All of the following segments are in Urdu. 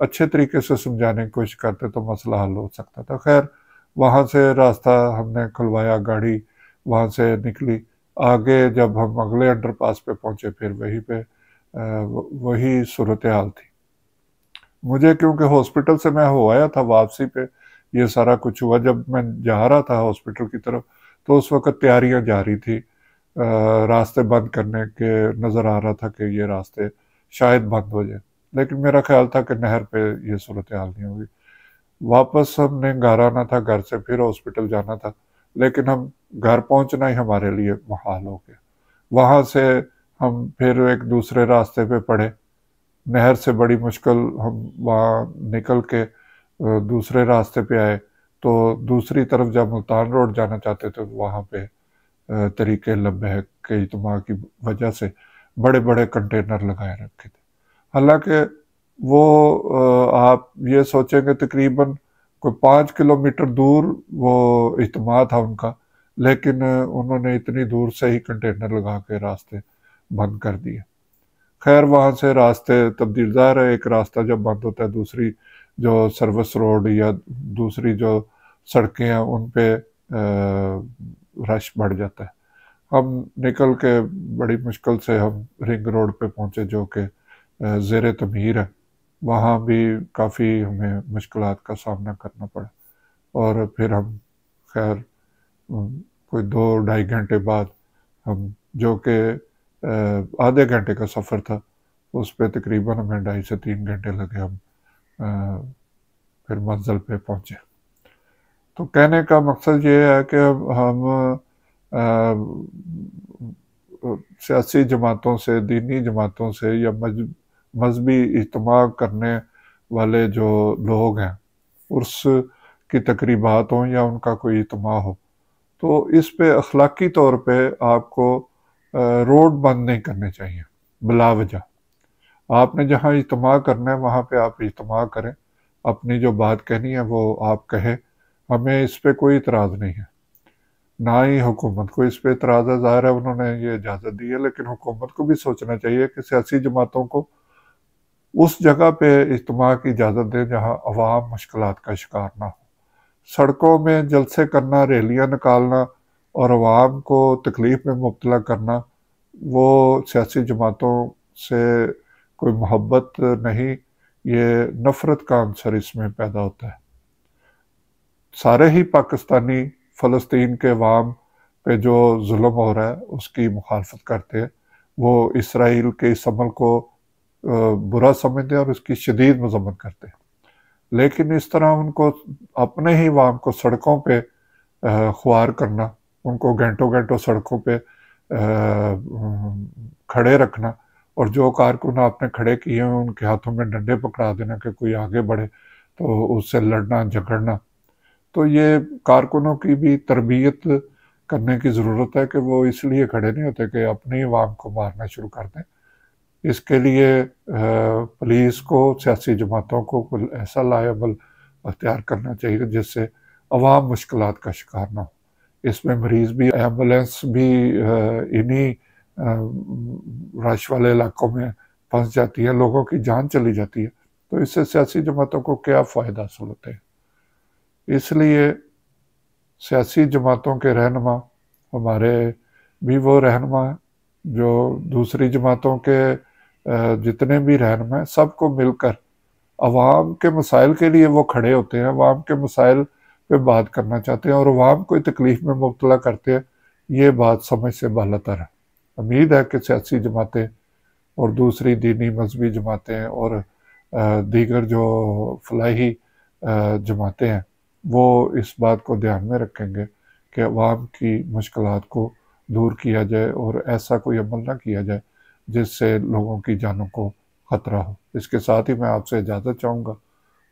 اچھے طریقے سے سمجھانے کی کوشش کرتے تو مسئلہ حل ہو سکتا تھا۔ خیر وہاں سے راستہ ہم نے کھلوایا، گاڑی وہاں سے نکلی۔ آگے جب ہم اگلے انڈر پاس پہ پہنچے پھر وہیں پہ وہی صورتحال تھی۔ مجھے کیونکہ ہاسپٹل سے میں ہو آیا تھا، واپسی پہ یہ سارا کچھ ہوا۔ جب میں جا رہا تھا ہاسپٹل کی طرف تو اس وقت تیاریاں جاری تھی، راستے بند کرنے کے نظر آ رہا تھا کہ یہ راستے شاید بند ہو جائے، لیکن میرا خیال تھا کہ نہر پہ یہ صورتحال نہیں ہوگی۔ واپس ہم نے گھر آنا تھا، گھر سے پھر ہاسپٹل جانا تھا، لیکن ہم گھر پہنچنا ہی ہمارے لیے محال ہو گیا۔ وہاں سے ہم پھر ایک دوسرے راستے پہ پڑے، نہر سے بڑی مشکل ہم وہاں نکل کے دوسرے راستے پہ آئے۔ تو دوسری طرف جب ملتان روڈ جانا چاہتے تھے وہاں پہ طریقے لبیک کے اجتماع کی وجہ سے بڑے بڑے کنٹینر لگائے رکھے تھے۔ حالانکہ وہ آپ یہ سوچیں کہ تقریباً کوئی 5 کلومیٹر دور وہ اجتماع تھا ان کا، لیکن انہوں نے اتنی دور سے ہی کنٹینر لگا کے راستے بند کر دیے۔ خیر وہاں سے راستے تبدیل، ظاہر ہے ایک راستہ جب بند ہوتا ہے دوسری جو سروس روڈ یا دوسری جو سڑکیں ہیں ان پہ رش بڑھ جاتا ہے۔ ہم نکل کے بڑی مشکل سے ہم رنگ روڈ پہ پہنچے جو کہ زیر تعمیر ہے۔ وہاں بھی کافی ہمیں مشکلات کا سامنا کرنا پڑا، اور پھر ہم خیر کوئی 2-2.5 گھنٹے بعد ہم، جو کہ آدھے گھنٹے کا سفر تھا، اس پہ تقریباً ہمیں 2.5 سے 3 گھنٹے لگے، ہم پھر منزل پہ پہنچے۔ تو کہنے کا مقصد یہ ہے کہ ہم سیاسی جماعتوں سے، دینی جماعتوں سے یا مذہبی اجتماع کرنے والے جو لوگ ہیں، عرس کی تقریبات ہوں یا ان کا کوئی اجتماع ہو، تو اس پہ اخلاقی طور پہ آپ کو روڈ بند نہیں کرنے چاہیے بلا وجہ۔ آپ نے جہاں اجتماع کرنا ہے وہاں پہ آپ اجتماع کریں، اپنی جو بات کہنی ہے وہ آپ کہیں، ہمیں اس پہ کوئی اعتراض نہیں ہے، نہ ہی حکومت کو اس پہ اعتراض ہے۔ ظاہر ہے انہوں نے یہ اجازت دی ہے، لیکن حکومت کو بھی سوچنا چاہیے کہ سیاسی جماعتوں کو اس جگہ پہ اجتماع کی اجازت دیں جہاں عوام مشکلات کا شکار نہ ہو۔ سڑکوں میں جلسے کرنا، ریلیاں نکالنا اور عوام کو تکلیف میں مبتلا کرنا، وہ سیاسی جماعتوں سے کوئی محبت نہیں، یہ نفرت کا عنصر اس میں پیدا ہوتا ہے۔ سارے ہی پاکستانی فلسطین کے عوام پہ جو ظلم ہو رہا ہے اس کی مخالفت کرتے ہیں، وہ اسرائیل کے اس عمل کو برا سمجھتے ہیں اور اس کی شدید مذمت کرتے ہیں، لیکن اس طرح ان کو اپنے ہی عوام کو سڑکوں پہ خوار کرنا، ان کو گھنٹوں گھنٹوں سڑکوں پہ کھڑے رکھنا، اور جو کارکن آپ نے کھڑے کیے ہیں ان کے ہاتھوں میں ڈنڈے پکڑا دینا کہ کوئی آگے بڑھے تو اس سے لڑنا جھگڑنا، تو یہ کارکنوں کی بھی تربیت کرنے کی ضرورت ہے کہ وہ اس لیے کھڑے نہیں ہوتے کہ اپنی عوام کو مارنا شروع کر دیں۔ اس کے لیے پولیس کو، سیاسی جماعتوں کو کوئی ایسا عمل اختیار کرنا چاہیے جس سے عوام مشکلات کا شکار نہ ہو۔ اس میں مریض بھی، ایمبولینس بھی انہی رش والے علاقوں میں پھنس جاتی ہے، لوگوں کی جان چلی جاتی ہے، تو اس سے سیاسی جماعتوں کو کیا فائدہ حاصل ہوتے ہیں۔ اس لیے سیاسی جماعتوں کے رہنما ہمارے بھی وہ رہنما ہیں جو دوسری جماعتوں کے جتنے بھی رہنما ہیں، سب کو مل کر عوام کے مسائل کے لیے وہ کھڑے ہوتے ہیں، عوام کے مسائل پہ بات کرنا چاہتے ہیں اور عوام کوئی تکلیف میں مبتلا کرتے ہیں، یہ بات سمجھ سے بالاتر ہے۔ امید ہے کہ سیاسی جماعتیں اور دوسری دینی مذہبی جماعتیں اور دیگر جو فلاحی جماعتیں ہیں وہ اس بات کو دھیان میں رکھیں گے کہ عوام کی مشکلات کو دور کیا جائے اور ایسا کوئی عمل نہ کیا جائے جس سے لوگوں کی جانوں کو خطرہ ہو۔ اس کے ساتھ ہی میں آپ سے اجازت چاہوں گا۔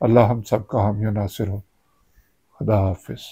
اللہ ہم سب کا حامی و ناصر ہو۔ خدا حافظ۔